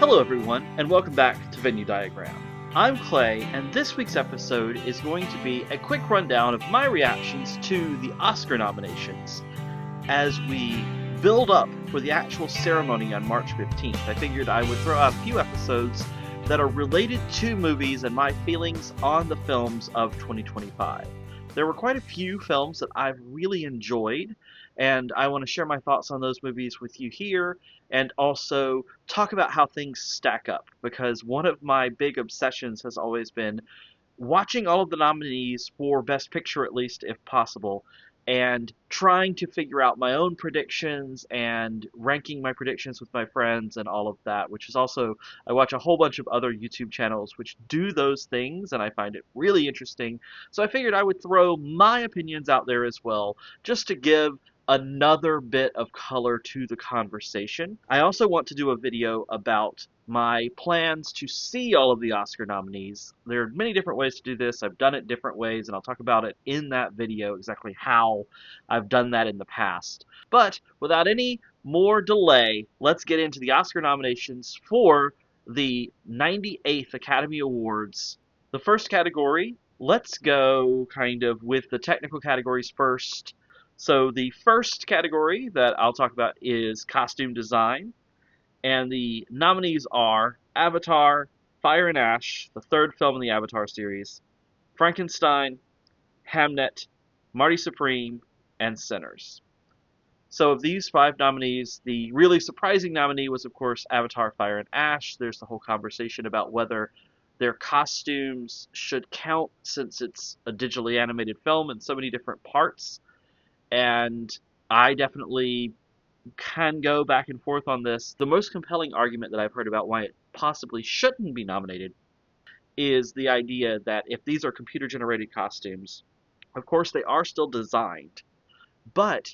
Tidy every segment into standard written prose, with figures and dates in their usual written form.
Hello, everyone, and welcome back to Venue Diagram. I'm Clay, and this week's episode is going to be a quick rundown of my reactions to the Oscar nominations. As we build up for the actual ceremony on March 15th, I figured I would throw out a few episodes that are related to movies and my feelings on the films of 2025. There were quite a few films that I've really enjoyed, and I want to share my thoughts on those movies with you here, and also talk about how things stack up, because one of my big obsessions has always been watching all of the nominees for Best Picture, at least if possible, and trying to figure out my own predictions and ranking my predictions with my friends and all of that, which is also, I watch a whole bunch of other YouTube channels which do those things, and I find it really interesting. So I figured I would throw my opinions out there as well, just to give another bit of color to the conversation. I also want to do a video about my plans to see all of the Oscar nominees. There are many different ways to do this. I've done it different ways, and I'll talk about it in that video, exactly how I've done that in the past. But without any more delay, let's get into the Oscar nominations for the 98th Academy Awards. The first category, let's go kind of with the technical categories first. So the first category that I'll talk about is costume design. And the nominees are Avatar, Fire and Ash, the third film in the Avatar series, Frankenstein, Hamnet, Marty Supreme, and Sinners. So of these five nominees, the really surprising nominee was, of course, Avatar, Fire and Ash. There's the whole conversation about whether their costumes should count since it's a digitally animated film in so many different parts. And I definitely can go back and forth on this. The most compelling argument that I've heard about why it possibly shouldn't be nominated is the idea that if these are computer generated costumes, of course they are still designed, but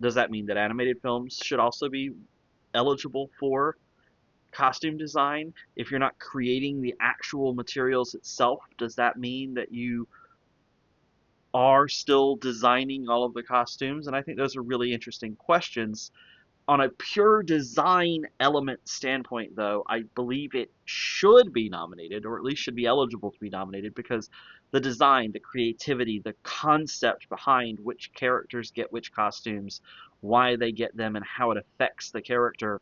does that mean that animated films should also be eligible for costume design? If you're not creating the actual materials itself, does that mean that you are still designing all of the costumes? And I think those are really interesting questions. On a pure design element standpoint, though, I believe it should be nominated, or at least should be eligible to be nominated, because the design, the creativity, the concept behind which characters get which costumes, why they get them, and how it affects the character,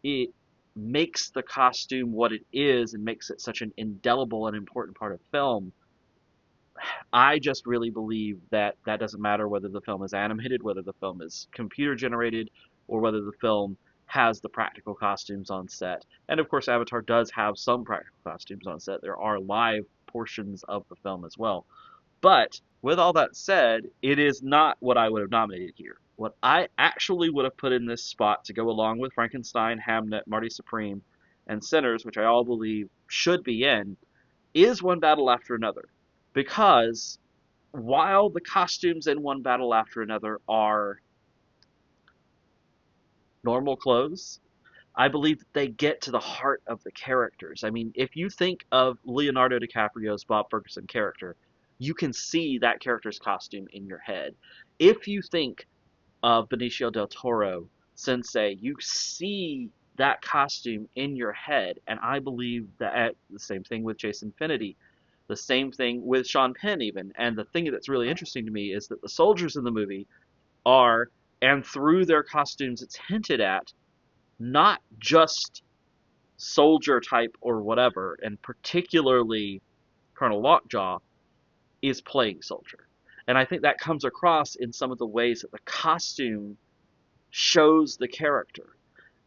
it makes the costume what it is and makes it such an indelible and important part of film. I just really believe that that doesn't matter whether the film is animated, whether the film is computer generated, or whether the film has the practical costumes on set. And of course, Avatar does have some practical costumes on set. There are live portions of the film as well. But with all that said, it is not what I would have nominated here. What I actually would have put in this spot to go along with Frankenstein, Hamnet, Marty Supreme, and Sinners, which I all believe should be in, is One Battle After Another. Because while the costumes in One Battle After Another are normal clothes, I believe that they get to the heart of the characters. I mean, if you think of Leonardo DiCaprio's Bob Ferguson character, you can see that character's costume in your head. If you think of Benicio del Toro, Sensei, you see that costume in your head. And I believe that the same thing with Jason Finity. The same thing with Sean Penn, even. And the thing that's really interesting to me is that the soldiers in the movie are, and through their costumes it's hinted at, not just soldier type or whatever, and particularly Colonel Lockjaw is playing soldier. And I think that comes across in some of the ways that the costume shows the character.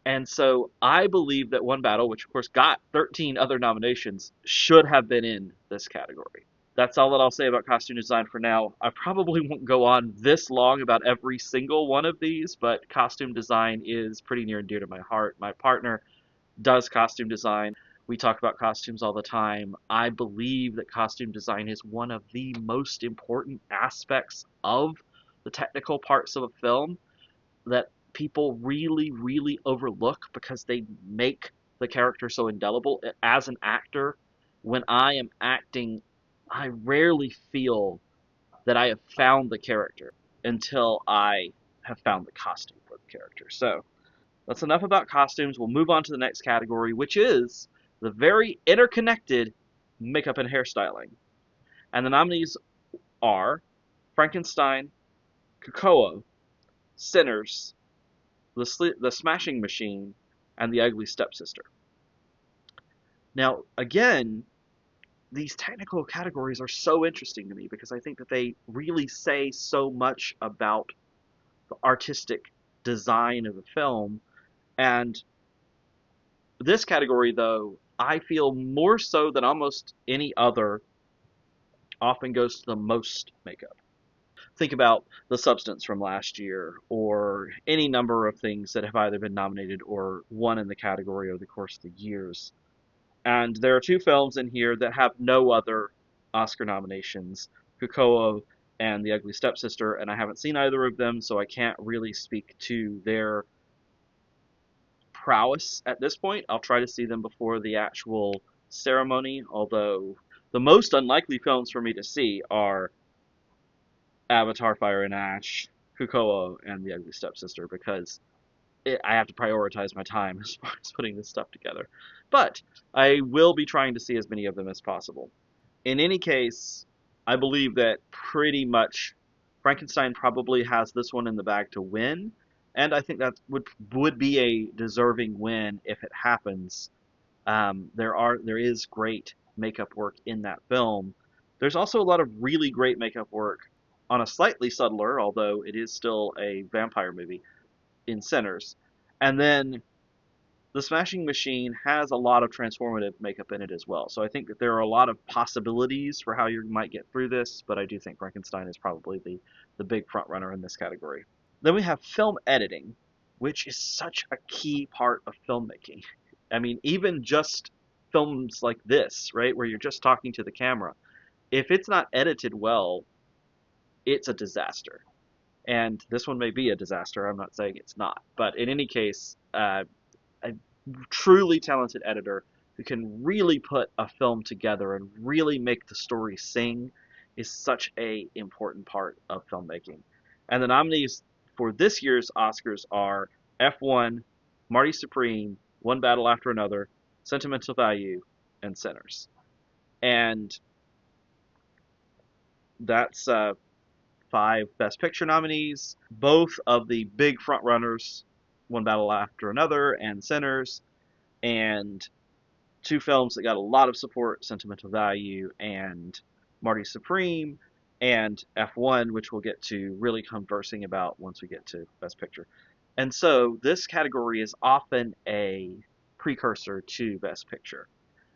And so I believe that One Battle, which of course got 13 other nominations, should have been in this category. That's all that I'll say about costume design for now. I probably won't go on this long about every single one of these, but costume design is pretty near and dear to my heart. My partner does costume design. We talk about costumes all the time. I believe that costume design is one of the most important aspects of the technical parts of a film that people really, really overlook because they make the character so indelible. As an actor, when I am acting, I rarely feel that I have found the character until I have found the costume for the character. So That's enough about costumes. We'll move on to the next category, which is the very interconnected makeup and hairstyling. And the nominees are Frankenstein, Cocoa, Sinners, the Smashing Machine, and The Ugly Stepsister. Now, again, these technical categories are so interesting to me because I think that they really say so much about the artistic design of the film. And this category, though, I feel more so than almost any other, often goes to the most makeup. Think about The Substance from last year, or any number of things that have either been nominated or won in the category over the course of the years. And there are two films in here that have no other Oscar nominations, Cocoa and The Ugly Stepsister, and I haven't seen either of them, so I can't really speak to their prowess at this point. I'll try to see them before the actual ceremony, although the most unlikely films for me to see are Avatar, Fire and Ash, Cocoa, and The Ugly Stepsister, because I have to prioritize my time as far as putting this stuff together. But I will be trying to see as many of them as possible. In any case, I believe that pretty much Frankenstein probably has this one in the bag to win, and I think that would be a deserving win if it happens. There is great makeup work in that film. There's also a lot of really great makeup work on a slightly subtler, although it is still a vampire movie, in Sinners. And then the Smashing Machine has a lot of transformative makeup in it as well. So I think that there are a lot of possibilities for how you might get through this, but I do think Frankenstein is probably the big front runner in this category. Then we have film editing, which is such a key part of filmmaking. I mean, even just films like this, right, where you're just talking to the camera, if it's not edited well, it's a disaster. And this one may be a disaster. I'm not saying it's not. But in any case, a truly talented editor who can really put a film together and really make the story sing is such a important part of filmmaking. And the nominees for this year's Oscars are F1, Marty Supreme, One Battle After Another, Sentimental Value, and Sinners. And that's 5 Best Picture nominees. Both of the big frontrunners, One Battle After Another and Sinners, and 2 films that got a lot of support, Sentimental Value and Marty Supreme, and F1, which we'll get to really conversing about once we get to Best Picture. And so this category is often a precursor to Best Picture.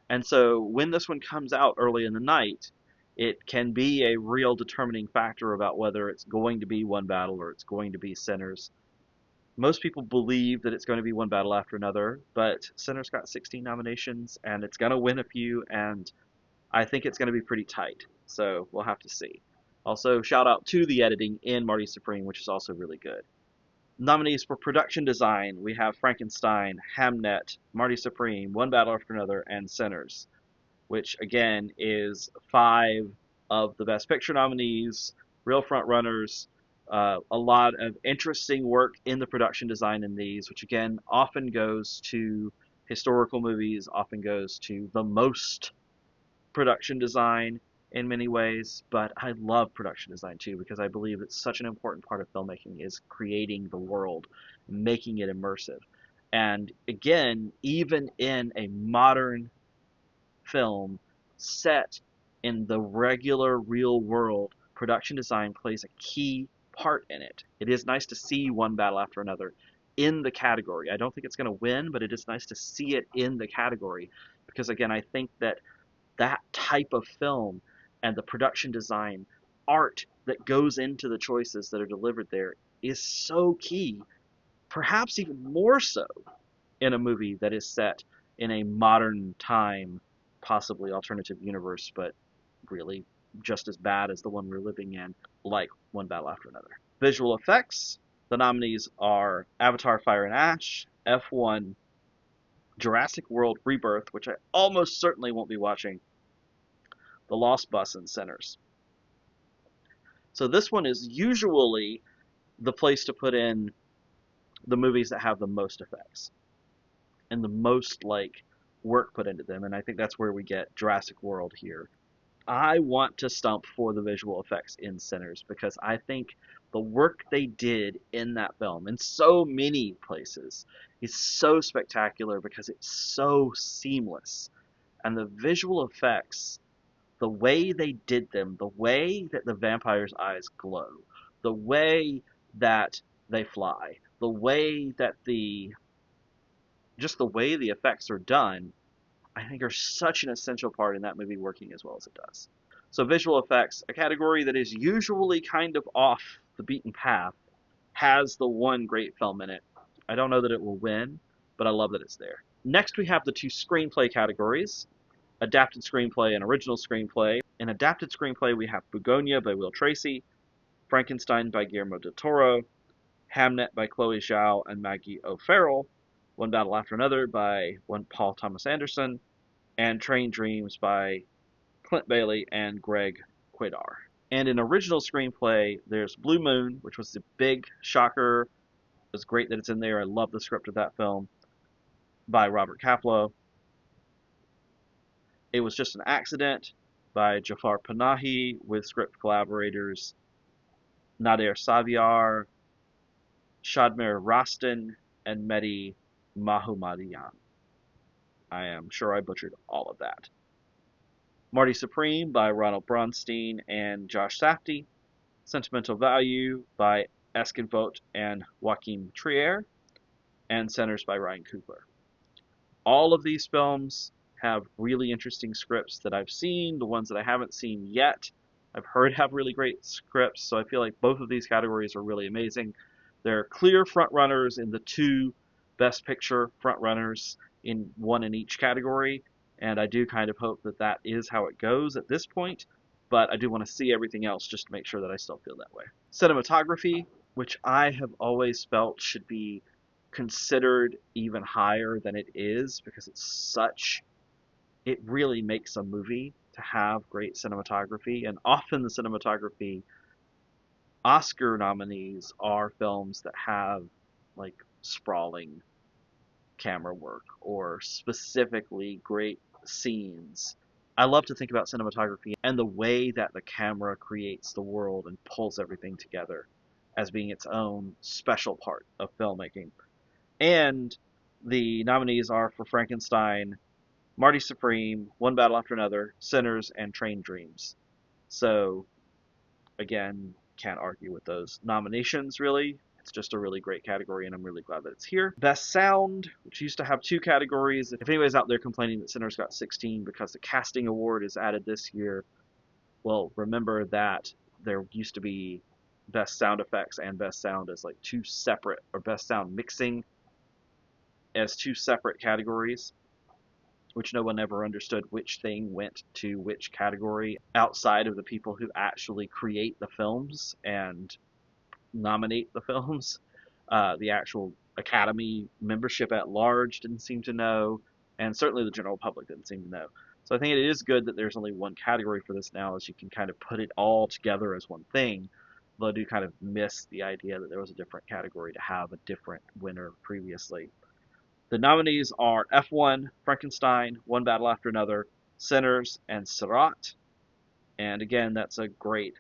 And so when this one comes out early in the night, it can be a real determining factor about whether it's going to be One Battle or it's going to be Sinners. Most people believe that it's going to be One Battle After Another, but Sinners got 16 nominations, and it's going to win a few, and I think it's going to be pretty tight. So we'll have to see. Also, shout out to the editing in Marty Supreme, which is also really good. Nominees for production design, we have Frankenstein, Hamnet, Marty Supreme, One Battle After Another, and Sinners, which again is 5 of the Best Picture nominees, real front runners. A lot of interesting work in the production design in these, which again often goes to historical movies, often goes to the most production design in many ways, but I love production design too because I believe it's such an important part of filmmaking is creating the world, making it immersive. And again, even in a modern film set in the regular real world, production design plays a key part in it. It is nice to see One Battle After Another in the category. I don't think it's going to win, but it is nice to see it in the category because again, I think that that type of film and the production design art that goes into the choices that are delivered there is so key, perhaps even more so in a movie that is set in a modern time, possibly alternative universe, but really just as bad as the one we're living in, like One Battle After Another. Visual effects, the nominees are Avatar, Fire and Ash, F1, Jurassic World Rebirth, which I almost certainly won't be watching, The Lost Bus, and Sinners. So this one is usually the place to put in the movies that have the most effects and the most like work put into them, and I think that's where we get Jurassic World here. I want to stump for the visual effects in Sinners because I think the work they did in that film in so many places is so spectacular because it's so seamless. And the visual effects, the way they did them, the way that the vampire's eyes glow, the way that they fly, the way that just the way the effects are done, I think are such an essential part in that movie working as well as it does. So visual effects, a category that is usually kind of off the beaten path, has the one great film in it. I don't know that it will win, but I love that it's there. Next, we have the two screenplay categories, adapted screenplay and original screenplay. In adapted screenplay, we have Begonia by Will Tracy, Frankenstein by Guillermo del Toro, Hamnet by Chloe Zhao and Maggie O'Farrell, One Battle After Another by Paul Thomas Anderson, and Train Dreams by Clint Bailey and Greg Quedar. And in original screenplay, there's Blue Moon, which was the big shocker. It's great that it's in there. I love the script of that film by Robert Kaplow. It Was Just an Accident by Jafar Panahi with script collaborators Nader Saviar, Shadmir Rastin, and Mehdi Mahmoudyan. I am sure I butchered all of that. Marty Supreme by Ronald Bronstein and Josh Safdie. Sentimental Value by Eskin Vogt and Joaquin Trier. And Sinners by Ryan Coogler. All of these films have really interesting scripts that I've seen. The ones that I haven't seen yet, I've heard have really great scripts. So I feel like both of these categories are really amazing. There are clear frontrunners in the two Best Picture frontrunners in one in each category. And I do kind of hope that that is how it goes at this point. But I do want to see everything else just to make sure that I still feel that way. Cinematography, which I have always felt should be considered even higher than it is because it really makes a movie to have great cinematography. And often the cinematography Oscar nominees are films that have like sprawling camera work or specifically great scenes. I love to think about cinematography and the way that the camera creates the world and pulls everything together as being its own special part of filmmaking. And the nominees are for Frankenstein, Marty Supreme, One Battle After Another, Sinners, and Train Dreams. So, again, can't argue with those nominations, really. It's just a really great category, and I'm really glad that it's here. Best Sound, which used to have two categories. If anybody's out there complaining that Sinners got 16 because the Casting Award is added this year, well, remember that there used to be Best Sound Effects and Best Sound as like two separate, or Best Sound Mixing as two separate categories, which no one ever understood which thing went to which category outside of the people who actually create the films and nominate the films. The actual Academy membership at large didn't seem to know, and certainly the general public didn't seem to know. So I think it is good that there's only one category for this now, as you can kind of put it all together as one thing. Though I do kind of miss the idea that there was a different category to have a different winner previously. The nominees are F1, Frankenstein, One Battle After Another, Sinners, and Sirat. And again, that's a great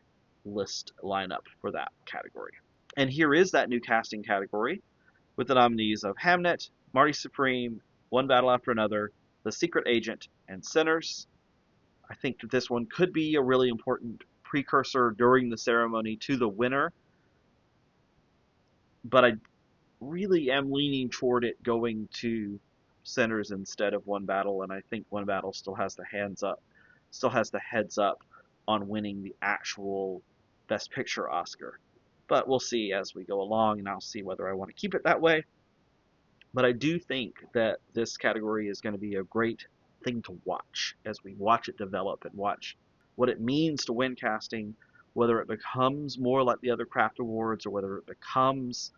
list lineup for that category. And here is that new casting category with the nominees of Hamnet, Marty Supreme, One Battle After Another, The Secret Agent, and Sinners. I think that this one could be a really important precursor during the ceremony to the winner, but I really am leaning toward it going to Sinners instead of One Battle, and I think One Battle still has the heads up on winning the actual Best Picture Oscar. But we'll see as we go along, and I'll see whether I want to keep it that way. But I do think that this category is going to be a great thing to watch as we watch it develop and watch what it means to win casting, whether it becomes more like the other craft awards or whether it becomes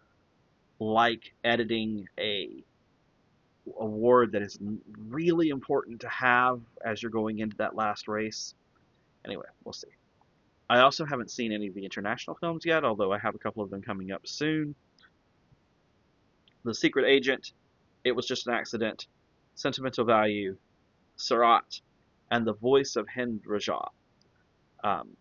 like editing a award that is really important to have as you're going into that last race. Anyway, we'll see. I also haven't seen any of the international films yet, although I have a couple of them coming up soon. The Secret Agent, It Was Just an Accident, Sentimental Value, Surat, and the voice of Hind Raja.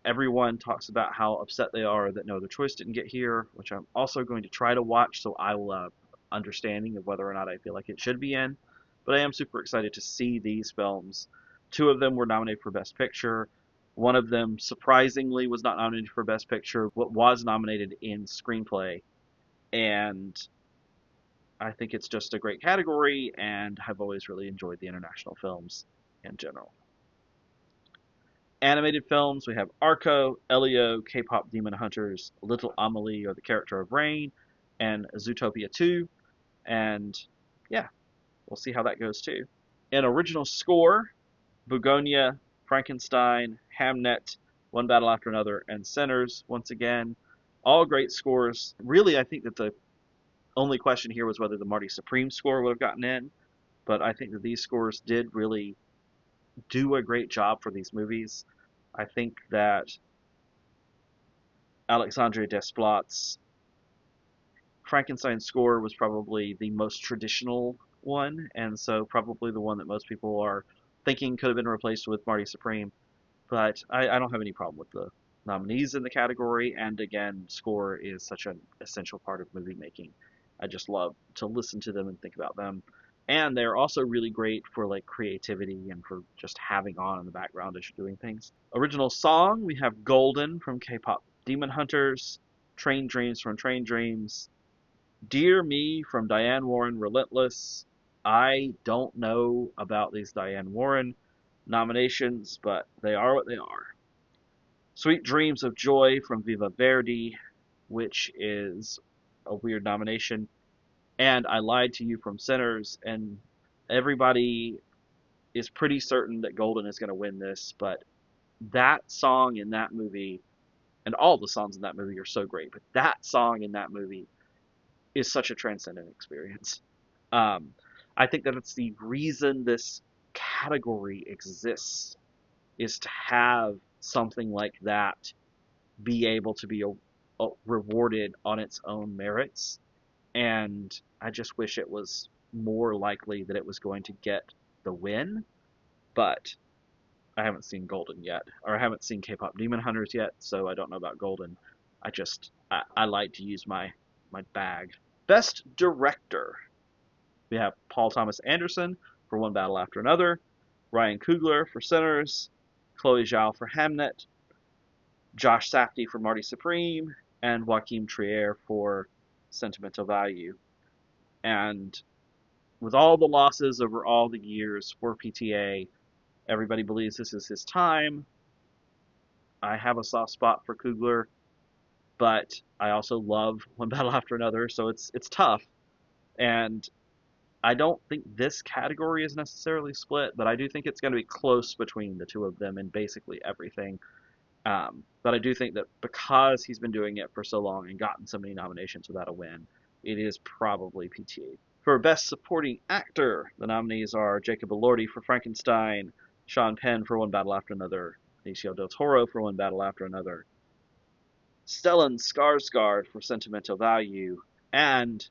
Everyone talks about how upset they are that No Other Choice didn't get here, which I'm also going to try to watch, so I will have understanding of whether or not I feel like it should be in. But I am super excited to see these films. Two of them were nominated for Best Picture. One of them, surprisingly, was not nominated for Best Picture, but was nominated in Screenplay. And I think it's just a great category, and I've always really enjoyed the international films in general. Animated films, we have Arco, Elio, K-pop Demon Hunters, Little Amelie or the Character of Rain, and Zootopia 2. And yeah, we'll see how that goes too. In original score, Bugonia, Frankenstein, Hamnet, One Battle After Another, and Sinners, once again. All great scores. Really, I think that the only question here was whether the Marty Supreme score would have gotten in, but I think that these scores did really do a great job for these movies. I think that Alexandre Desplat's Frankenstein score was probably the most traditional one, and so probably the one that most people are thinking could have been replaced with Marty Supreme. But I don't have any problem with the nominees in the category, and again, score is such an essential part of movie making. I just love to listen to them and think about them. And they're also really great for like creativity and for just having on in the background as you're doing things. Original song, we have Golden from K-pop Demon Hunters, Train Dreams from Train Dreams, Dear Me from Diane Warren Relentless. I don't know about these Diane Warren nominations, but they are what they are. Sweet Dreams of Joy from Viva Verdi, which is a weird nomination, and I Lied to You from Sinners, and everybody is pretty certain that Golden is going to win this, but that song in that movie, and all the songs in that movie are so great, but that song in that movie is such a transcendent experience. Um, I think that it's the reason this category exists is to have something like that be able to be rewarded on its own merits. And I just wish it was more likely that it was going to get the win. But I haven't seen Golden yet, or I haven't seen K-pop Demon Hunters yet, so I don't know about Golden. I like to use my bag. Best Director. We have Paul Thomas Anderson for One Battle After Another, Ryan Coogler for Sinners, Chloe Zhao for Hamnet, Josh Safdie for Marty Supreme, and Joachim Trier for Sentimental Value. And with all the losses over all the years for PTA, everybody believes this is his time. I have a soft spot for Coogler, but I also love One Battle After Another, so it's tough. And I don't think this category is necessarily split, but I do think it's going to be close between the two of them in basically everything. But I do think that because he's been doing it for so long and gotten so many nominations without a win, it is probably PTA. For Best Supporting Actor, the nominees are Jacob Elordi for Frankenstein, Sean Penn for One Battle After Another, Benicio del Toro for One Battle After Another, Stellan Skarsgård for Sentimental Value, and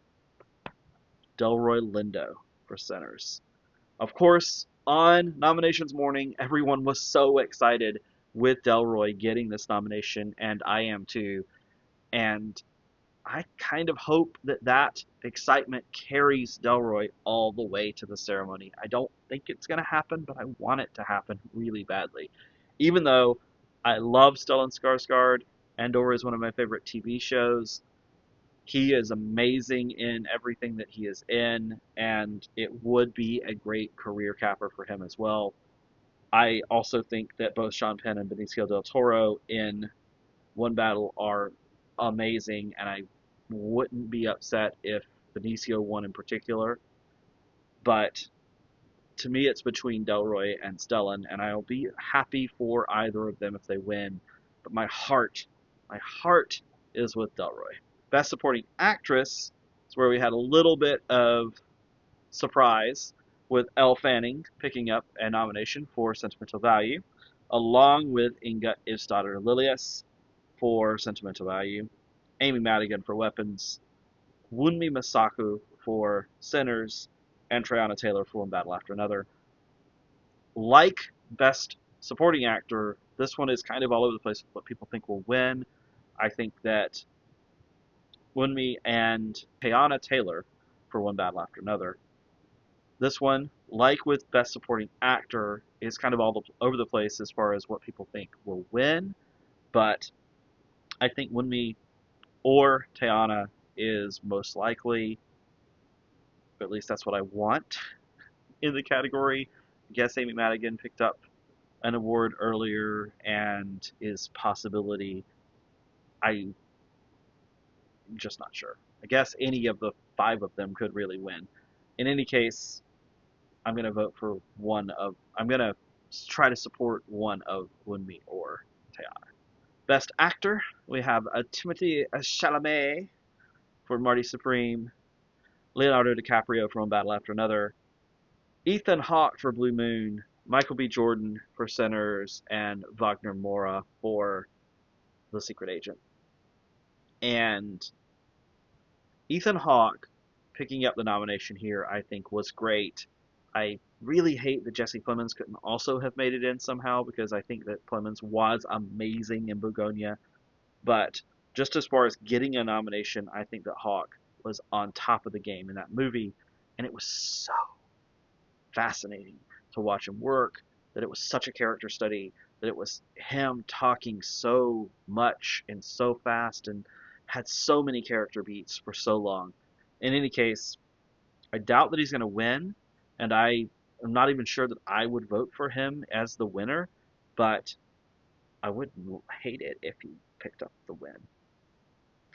Delroy Lindo for Sinners. Of course, on nominations morning, everyone was so excited with Delroy getting this nomination, and I am too. And I kind of hope that that excitement carries Delroy all the way to the ceremony. I don't think it's going to happen, but I want it to happen really badly. Even though I love Stellan Skarsgård, Andor is one of my favorite TV shows. He is amazing in everything that he is in, and it would be a great career capper for him as well. I also think that both Sean Penn and Benicio del Toro in One Battle are amazing, and I wouldn't be upset if Benicio won in particular. But to me, it's between Delroy and Stellan, and I'll be happy for either of them if they win. But my heart is with Delroy. Best Supporting Actress is where we had a little bit of surprise with Elle Fanning picking up a nomination for Sentimental Value, along with Inga Ivsdottir Lilias for Sentimental Value, Amy Madigan for Weapons, Wunmi Masaku for Sinners, and Teyana Taylor for One Battle After Another. Like Best Supporting Actor, this one is kind of all over the place with what people think will win. I think that Wunmi and Teyana Taylor for One Battle After Another. This one, like with Best Supporting Actor, is kind of all over the place as far as what people think will win. But I think Wunmi or Teyana is most likely, at least that's what I want in the category. I guess Amy Madigan picked up an award earlier and is possibility. I'm just not sure. I guess any of the 5 of them could really win. In any case, I'm going to vote for I'm going to try to support one of Wunmi or Teyana. Best Actor, we have Timothée Chalamet for Marty Supreme, Leonardo DiCaprio for One Battle After Another, Ethan Hawke for Blue Moon, Michael B. Jordan for Sinners, and Wagner Moura for The Secret Agent. And Ethan Hawke picking up the nomination here, I think, was great. I really hate that Jesse Plemons couldn't also have made it in somehow, because I think that Plemons was amazing in Begonia. But just as far as getting a nomination, I think that Hawke was on top of the game in that movie, and it was so fascinating to watch him work, that it was such a character study, that it was him talking so much and so fast and had so many character beats for so long. In any case, I doubt that he's going to win, and I am not even sure that I would vote for him as the winner, but I wouldn't hate it if he picked up the win.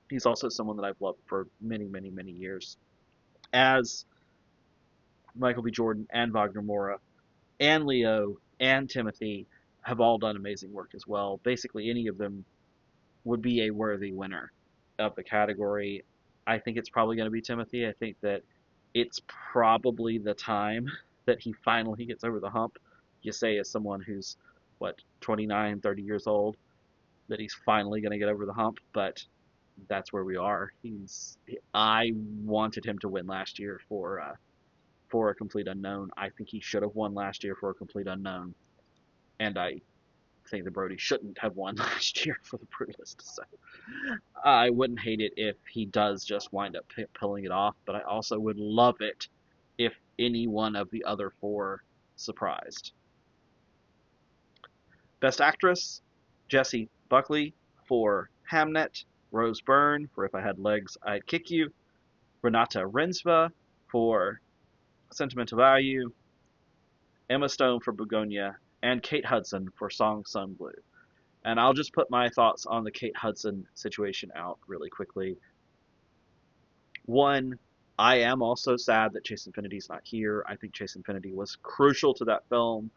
He's also someone that I've loved for many, many, many years. As Michael B. Jordan and Wagner Moura and Leo and Timothy have all done amazing work as well. Basically, any of them would be a worthy winner of the category. I think it's probably going to be Timothy. I think that it's probably the time that he finally gets over the hump. You say as someone who's, 29, 30 years old, that he's finally going to get over the hump, but that's where we are. I wanted him to win last year for A Complete Unknown. I think he should have won last year for A Complete Unknown, and I think that Brody shouldn't have won last year for The Brutalist. So I wouldn't hate it if he does just wind up pulling it off, but I also would love it if any one of the other 4 surprised. Best Actress, Jessie Buckley for Hamnet, Rose Byrne for If I Had Legs, I'd Kick You, Renata Rensva for Sentimental Value, Emma Stone for Begonia, and Kate Hudson for Song Sung Blue. And I'll just put my thoughts on the Kate Hudson situation out really quickly. One, I am also sad that Chase Infinity's not here. I think Chase Infinity was crucial to that film,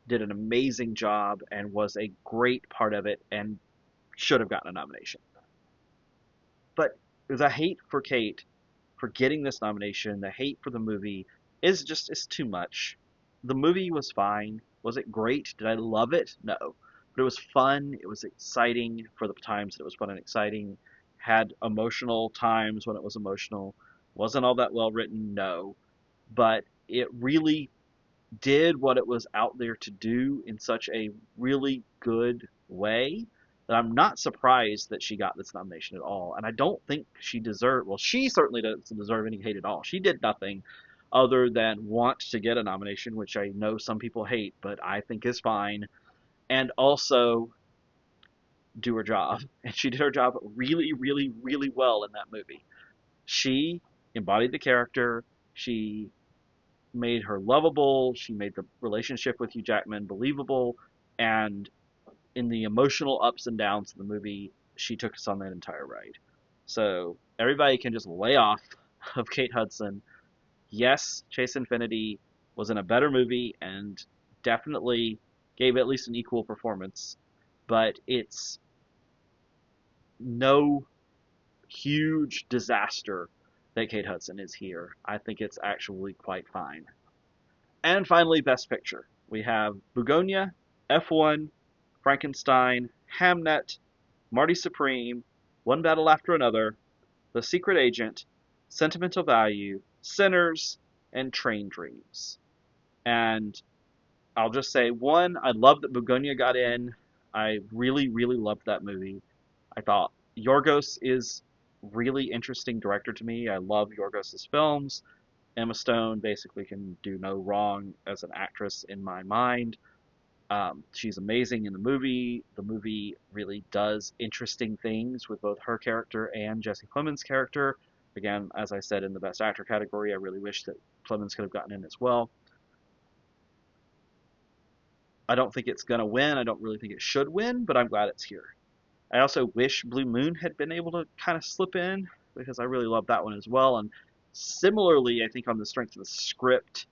did an amazing job, and was a great part of it, and should have gotten a nomination. But the hate for Kate for getting this nomination, the hate for the movie, is too much. The movie was fine. Was it great? Did I love it? No. But it was fun. It was exciting for the times that it was fun and exciting. Had emotional times when it was emotional. Wasn't all that well written? No. But it really did what it was out there to do in such a really good way that I'm not surprised that she got this nomination at all. And I don't think she deserved, well, she certainly doesn't deserve any hate at all. She did nothing other than want to get a nomination, which I know some people hate, but I think is fine, and also do her job. And she did her job really, really, really well in that movie. She embodied the character. She made her lovable. She made the relationship with Hugh Jackman believable. And in the emotional ups and downs of the movie, she took us on that entire ride. So everybody can just lay off of Kate Hudson. Yes, Chase Infinity was in a better movie and definitely gave at least an equal performance, but it's no huge disaster that Kate Hudson is here. I think it's actually quite fine. And finally, Best Picture. We have Begonia, F1, Frankenstein, Hamnet, Marty Supreme, One Battle After Another, The Secret Agent, Sentimental Value, Sinners, and Train Dreams. And I'll just say, one, I love that Begonia got in. I really, really loved that movie. I thought Yorgos is really interesting director to me. I love Yorgos's films. Emma Stone basically can do no wrong as an actress in my mind. She's amazing in the movie. The movie really does interesting things with both her character and Jesse Plemons' character. Again, as I said in the Best Actor category, I really wish that Plemons could have gotten in as well. I don't think it's going to win. I don't really think it should win, but I'm glad it's here. I also wish Blue Moon had been able to kind of slip in because I really love that one as well. And similarly, I think on the strength of the script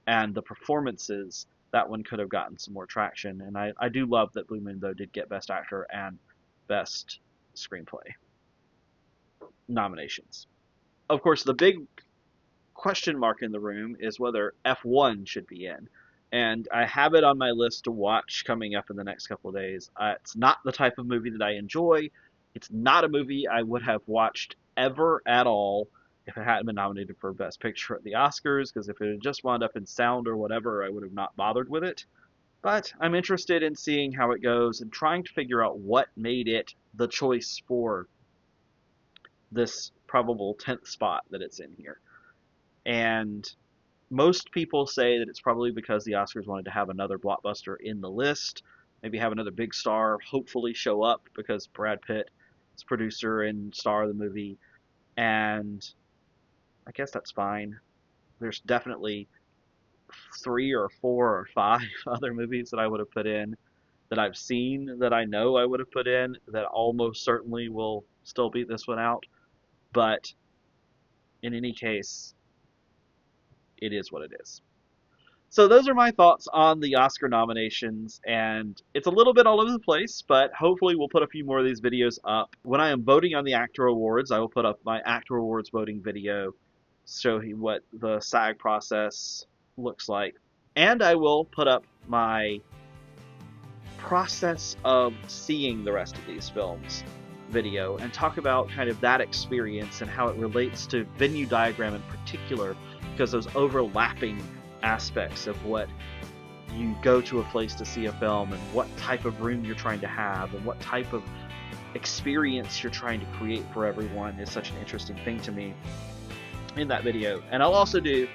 and the performances, that one could have gotten some more traction. And I do love that Blue Moon, though, did get Best Actor and Best Screenplay nominations. Of course, the big question mark in the room is whether F1 should be in. And I have it on my list to watch coming up in the next couple of days. It's not the type of movie that I enjoy. It's not a movie I would have watched ever at all if it hadn't been nominated for Best Picture at the Oscars, because if it had just wound up in sound or whatever, I would have not bothered with it. But I'm interested in seeing how it goes and trying to figure out what made it the choice for this probable 10th spot that it's in here. And most people say that it's probably because the Oscars wanted to have another blockbuster in the list, maybe have another big star hopefully show up because Brad Pitt is producer and star of the movie, and I guess that's fine. There's definitely 3 or 4 or 5 other movies that I would have put in that I've seen that I know I would have put in that almost certainly will still beat this one out, but in any case, it is what it is. So those are my thoughts on the Oscar nominations, and it's a little bit all over the place, but hopefully we'll put a few more of these videos up. When I am voting on the Actor Awards, I will put up my Actor Awards voting video, show you what the SAG process looks like. And I will put up my process of seeing the rest of these films video and talk about kind of that experience and how it relates to Venn diagram in particular, because those overlapping aspects of what you go to a place to see a film and what type of room you're trying to have and what type of experience you're trying to create for everyone is such an interesting thing to me in that video. And I'll also do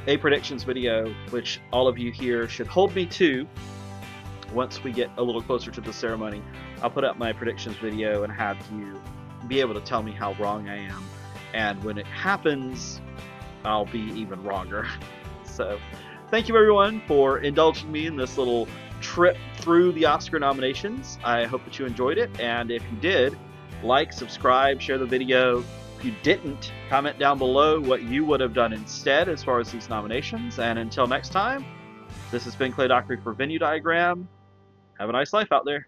a predictions video, which all of you here should hold me to once we get a little closer to the ceremony. I'll put up my predictions video and have you be able to tell me how wrong I am. And when it happens, I'll be even wronger. So, thank you everyone for indulging me in this little trip through the Oscar nominations. I hope that you enjoyed it, and if you did, like, subscribe, share the video. If you didn't, comment down below what you would have done instead as far as these nominations. And until next time, this has been Clay Dockery for Venn Diagram. Have a nice life out there.